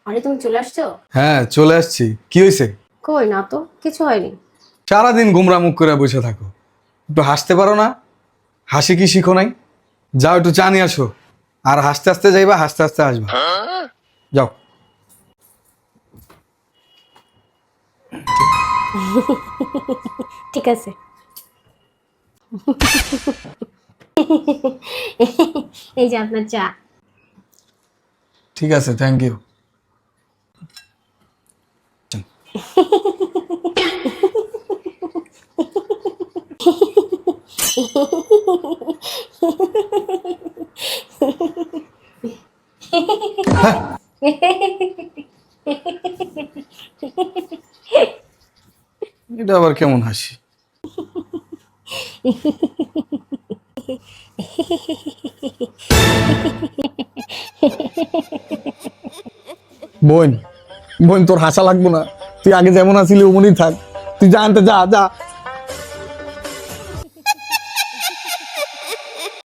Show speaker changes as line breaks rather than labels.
আরে তুমি চলে আসছো?
হ্যাঁ চলে আসছি। কি হয়েছে?
কই না তো, কিছু হয়নি।
সারাদিন গোমরা মুখ করে বসে থাকো, একটু হাসতে পারো না? হাসি কি শিখো নাই? যাও একটু চা নিয়ে আসো। আর হাসতে হাসতে যাইবা, হাসতে হাসতে আসবা। যাও।
ঠিক আছে। এই যে আপনার চা।
ঠিক আছে, থ্যাংক ইউ। এটা আবার কেমন হাসি? বোন, বোন তোর হাসা লাগবো না। তুই আগে যেমন আছিলি ওমনই থাক। তুই যা আনতে, যা যা।